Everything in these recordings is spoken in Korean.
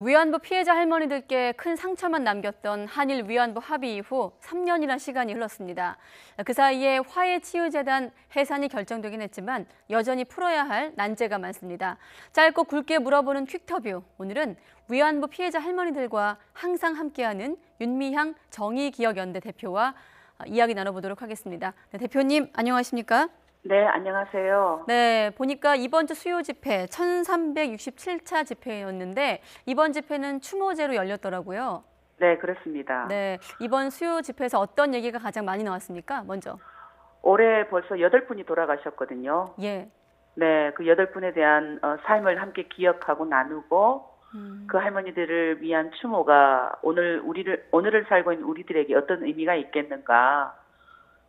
위안부 피해자 할머니들께 큰 상처만 남겼던 한일 위안부 합의 이후 3년이란 시간이 흘렀습니다. 그 사이에 화해치유재단 해산이 결정되긴 했지만 여전히 풀어야 할 난제가 많습니다. 짧고 굵게 물어보는 퀵터뷰. 오늘은 위안부 피해자 할머니들과 항상 함께하는 윤미향 정의기억연대 대표와 이야기 나눠보도록 하겠습니다. 네, 대표님 안녕하십니까? 네, 안녕하세요. 네, 보니까 이번 주 수요 집회 1367차 집회였는데 이번 집회는 추모제로 열렸더라고요. 네, 그렇습니다. 네, 이번 수요 집회에서 어떤 얘기가 가장 많이 나왔습니까? 먼저. 올해 벌써 8분이 돌아가셨거든요. 예. 네, 그 8분에 대한 삶을 함께 기억하고 나누고 그 할머니들을 위한 추모가 오늘을 살고 있는 우리들에게 어떤 의미가 있겠는가.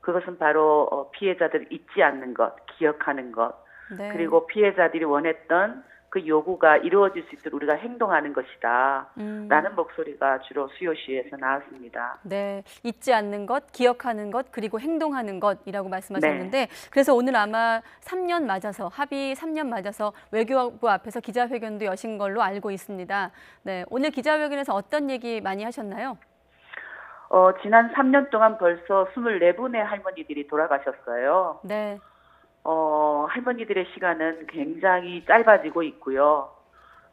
그것은 바로 피해자들을 잊지 않는 것, 기억하는 것, 네. 그리고 피해자들이 원했던 그 요구가 이루어질 수 있도록 우리가 행동하는 것이다. 라는 목소리가 주로 수요시에서 나왔습니다. 네, 잊지 않는 것, 기억하는 것, 그리고 행동하는 것이라고 말씀하셨는데 그래서 오늘 아마 3년 맞아서 합의 3년 맞아서 외교부 앞에서 기자회견도 여신 걸로 알고 있습니다. 네, 오늘 기자회견에서 어떤 얘기 많이 하셨나요? 지난 3년 동안 벌써 24분의 할머니들이 돌아가셨어요. 네. 할머니들의 시간은 굉장히 짧아지고 있고요.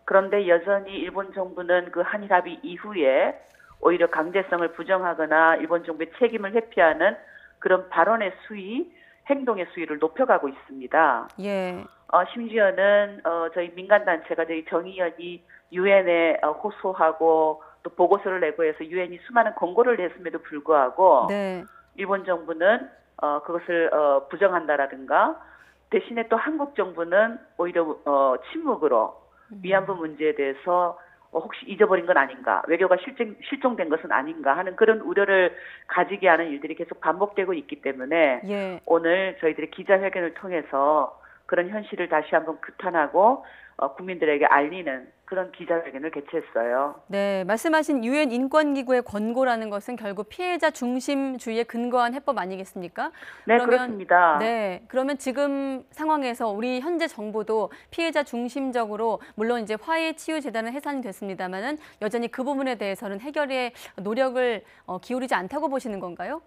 그런데 여전히 일본 정부는 그 한일 합의 이후에 오히려 강제성을 부정하거나 일본 정부의 책임을 회피하는 그런 발언의 수위, 행동의 수위를 높여가고 있습니다. 예. 심지어는 저희 민간단체가 저희 정의연이 유엔에 호소하고 또 보고서를 내고 해서 유엔이 수많은 권고를 냈음에도 불구하고 네. 일본 정부는 그것을 부정한다라든가 대신에 또 한국 정부는 오히려 침묵으로 위안부 문제에 대해서 혹시 잊어버린 건 아닌가, 외교가 실종된 것은 아닌가 하는 그런 우려를 가지게 하는 일들이 계속 반복되고 있기 때문에 예. 오늘 저희들이 기자회견을 통해서 그런 현실을 다시 한번 규탄하고 국민들에게 알리는 그런 기자회견을 개최했어요. 네, 말씀하신 유엔 인권기구의 권고라는 것은 결국 피해자 중심주의에 근거한 해법 아니겠습니까? 네, 그렇습니다. 네, 그러면 지금 상황에서 우리 현재 정부도 피해자 중심적으로 물론 이제 화해치유재단은 해산이 됐습니다만은 여전히 그 부분에 대해서는 해결에 노력을 기울이지 않다고 보시는 건가요?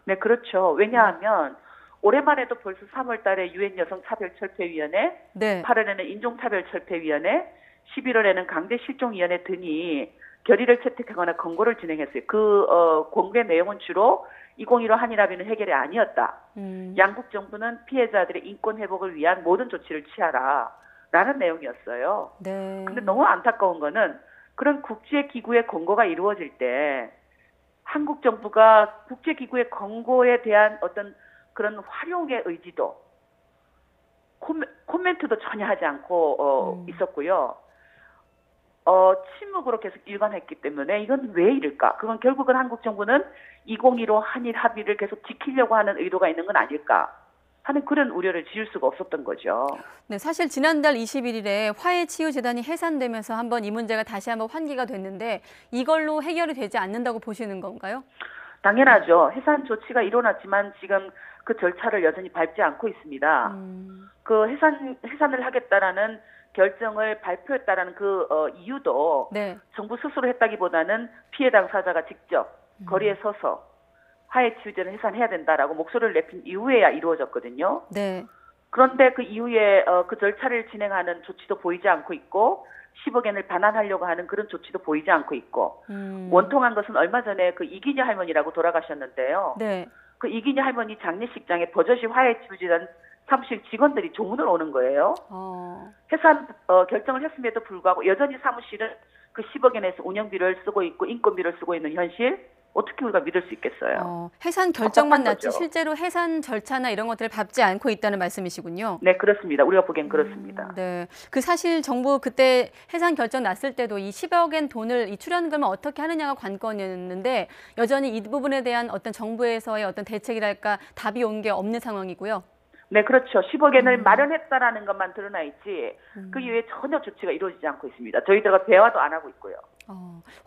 네, 그렇죠. 왜냐하면 올해만 해도 벌써 3월 달에 유엔 여성차별철폐위원회, 네. 8월에는 인종차별철폐위원회, 11월에는 강제실종위원회 등이 결의를 채택하거나 권고를 진행했어요. 그 권고의 내용은 주로 2015 한일합의는 해결이 아니었다. 양국 정부는 피해자들의 인권 회복을 위한 모든 조치를 취하라. 라는 내용이었어요. 네. 근데 너무 안타까운 거는 그런 국제기구의 권고가 이루어질 때 한국 정부가 국제기구의 권고에 대한 어떤 그런 활용의 의지도 코멘트도 전혀 하지 않고 있었고요. 침묵으로 계속 일관했기 때문에 이건 왜 이럴까? 그건 결국은 한국 정부는 2015 한일 합의를 계속 지키려고 하는 의도가 있는 건 아닐까 하는 그런 우려를 지을 수가 없었던 거죠. 네, 사실 지난달 21일에 화해치유재단이 해산되면서 한번 이 문제가 다시 한번 환기가 됐는데 이걸로 해결이 되지 않는다고 보시는 건가요? 당연하죠. 해산 조치가 일어났지만 지금 그 절차를 여전히 밟지 않고 있습니다. 그 해산을 하겠다라는 결정을 발표했다라는 그 이유도 네. 정부 스스로 했다기보다는 피해 당사자가 직접 거리에 서서 화해치유제는 해산해야 된다라고 목소리를 내핀 이후에야 이루어졌거든요. 네. 그런데 그 이후에 그 절차를 진행하는 조치도 보이지 않고 있고 10억 엔을 반환하려고 하는 그런 조치도 보이지 않고 있고 원통한 것은 얼마 전에 그 이기녀 할머니라고 돌아가셨는데요. 네. 그 이기녀 할머니 장례식장에 버젓이 화해치유제단 사무실 직원들이 조문을 오는 거예요. 해산 결정을 했음에도 불구하고 여전히 사무실은 그 10억 엔에서 운영비를 쓰고 있고 인건비를 쓰고 있는 현실 어떻게 우리가 믿을 수 있겠어요? 해산 결정만 났지 실제로 해산 절차나 이런 것들을 밟지 않고 있다는 말씀이시군요. 네, 그렇습니다. 우리가 보기엔 그렇습니다. 네, 그 사실 정부 그때 해산 결정 났을 때도 이 10억 엔 돈을 이 출연금을 어떻게 하느냐가 관건이었는데 여전히 이 부분에 대한 어떤 정부에서의 어떤 대책이랄까 답이 온 게 없는 상황이고요. 네, 그렇죠. 10억 엔을 마련했다라는 것만 드러나 있지 그 이후에 전혀 조치가 이루어지지 않고 있습니다. 저희들과 대화도 안 하고 있고요.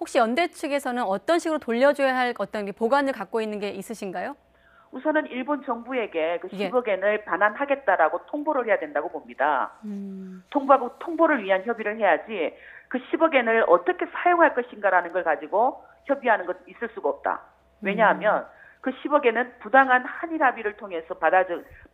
혹시 연대 측에서는 어떤 식으로 돌려줘야 할 어떤 보관을 갖고 있는 게 있으신가요? 우선은 일본 정부에게 그 10억 엔을 반환하겠다라고 통보를 해야 된다고 봅니다. 통보하고 통보를 위한 협의를 해야지 그 10억엔을 어떻게 사용할 것인가라는 걸 가지고 협의하는 것은 있을 수가 없다. 왜냐하면 그 10억엔은 부당한 한일 합의를 통해서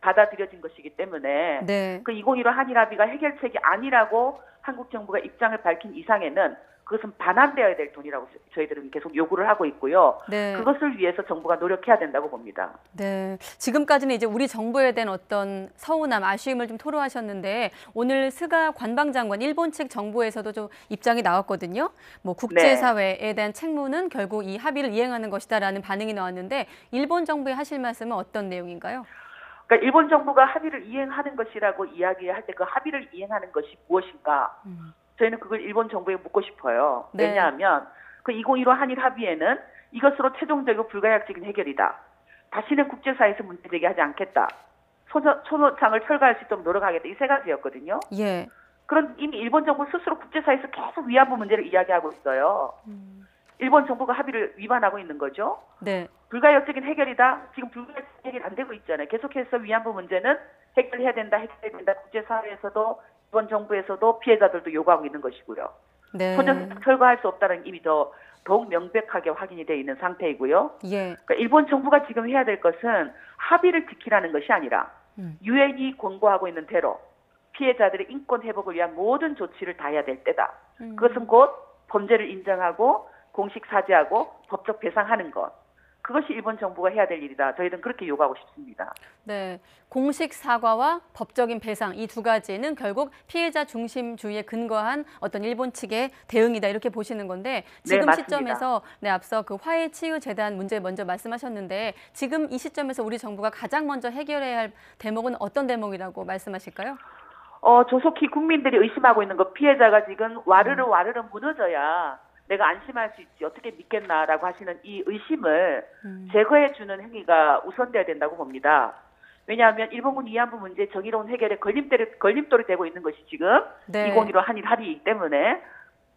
받아들여진 것이기 때문에 네. 그 2015 한일 합의가 해결책이 아니라고 한국 정부가 입장을 밝힌 이상에는 그것은 반환되어야 될 돈이라고 저희들은 계속 요구를 하고 있고요. 네. 그것을 위해서 정부가 노력해야 된다고 봅니다. 네. 지금까지는 이제 우리 정부에 대한 어떤 서운함, 아쉬움을 좀 토로하셨는데 오늘 스가 관방장관 일본 측 정부에서도 좀 입장이 나왔거든요. 뭐 국제사회에 대한 책무는 결국 이 합의를 이행하는 것이다라는 반응이 나왔는데 일본 정부에 하실 말씀은 어떤 내용인가요? 그러니까 일본 정부가 합의를 이행하는 것이라고 이야기할 때 그 합의를 이행하는 것이 무엇인가? 저희는 그걸 일본 정부에 묻고 싶어요. 네. 왜냐하면 그 2015 한일 합의에는 이것으로 최종적이고 불가역적인 해결이다. 다시는 국제사회에서 문제 제기하지 않겠다. 소노창을 철거할 수 있도록 노력하겠다. 이 세 가지였거든요. 예. 그런 이미 일본 정부 스스로 국제사회에서 계속 위안부 문제를 이야기하고 있어요. 일본 정부가 합의를 위반하고 있는 거죠. 네. 불가역적인 해결이다. 지금 불가역적인 해결이 안 되고 있잖아요. 계속해서 위안부 문제는 해결해야 된다. 국제사회에서도 일본 정부에서도 피해자들도 요구하고 있는 것이고요. 네. 소녀 철거할 수 없다는 이미 더욱 명백하게 확인이 되어 있는 상태이고요. 예. 그러니까 일본 정부가 지금 해야 될 것은 합의를 지키라는 것이 아니라 유엔이 권고하고 있는 대로 피해자들의 인권 회복을 위한 모든 조치를 다해야 될 때다. 그것은 곧 범죄를 인정하고 공식 사죄하고 법적 배상하는 것. 그것이 일본 정부가 해야 될 일이다. 저희는 그렇게 요구하고 싶습니다. 네, 공식 사과와 법적인 배상 이 두 가지는 결국 피해자 중심주의에 근거한 어떤 일본 측의 대응이다 이렇게 보시는 건데 지금 네, 시점에서 앞서 그 화해치유재단 문제 먼저 말씀하셨는데 지금 이 시점에서 우리 정부가 가장 먼저 해결해야 할 대목은 어떤 대목이라고 말씀하실까요? 조속히 국민들이 의심하고 있는 것 피해자가 지금 와르르 무너져야 내가 안심할 수 있지 어떻게 믿겠나라고 하시는 이 의심을 제거해주는 행위가 우선돼야 된다고 봅니다. 왜냐하면 일본군 위안부 문제 정의로운 해결에 걸림돌이 되고 있는 것이 지금 네. 2015 한일 합의이기 때문에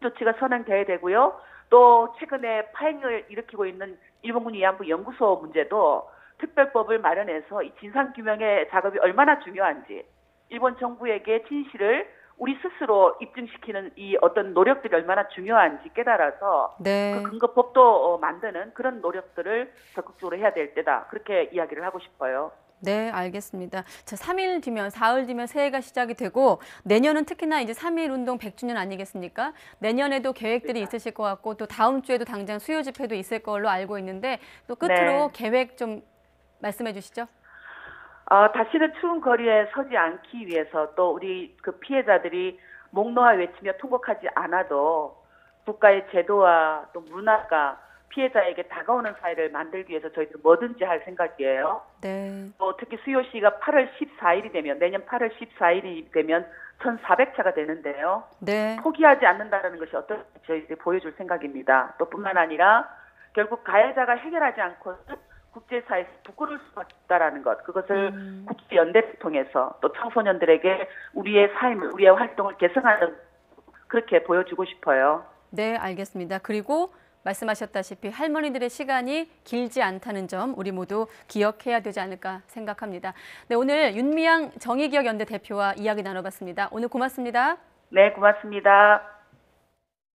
조치가 선행돼야 되고요. 또 최근에 파행을 일으키고 있는 일본군 위안부 연구소 문제도 특별법을 마련해서 이 진상규명의 작업이 얼마나 중요한지 일본 정부에게 진실을 우리 스스로 입증시키는 이 어떤 노력들이 얼마나 중요한지 깨달아서 네. 그 근거법도 만드는 그런 노력들을 적극적으로 해야 될 때다. 그렇게 이야기를 하고 싶어요. 네, 알겠습니다. 자, 3일 뒤면, 사흘 뒤면 새해가 시작이 되고 내년은 특히나 이제 3.1 운동 100주년 아니겠습니까? 내년에도 계획들이 있으실 것 같고 또 다음 주에도 당장 수요 집회도 있을 걸로 알고 있는데 또 끝으로 계획 좀 말씀해 주시죠. 다시는 추운 거리에 서지 않기 위해서 또 우리 그 피해자들이 목 놓아 외치며 통곡하지 않아도 국가의 제도와 또 문화가 피해자에게 다가오는 사회를 만들기 위해서 저희도 뭐든지 할 생각이에요. 네. 또 특히 수요시가 8월 14일이 되면 내년 8월 14일이 되면 1,400차가 되는데요. 네. 포기하지 않는다는 것이 어떤 저희들이 보여줄 생각입니다. 또 뿐만 아니라 결국 가해자가 해결하지 않고는 국제사회에서 부끄러울 수밖에 없다라는 것. 그것을 국제연대를 통해서 또 청소년들에게 우리의 삶을, 우리의 활동을 개선하는 그렇게 보여주고 싶어요. 네, 알겠습니다. 그리고 말씀하셨다시피 할머니들의 시간이 길지 않다는 점 우리 모두 기억해야 되지 않을까 생각합니다. 네, 오늘 윤미향 정의기억연대 대표와 이야기 나눠봤습니다. 오늘 고맙습니다. 네, 고맙습니다.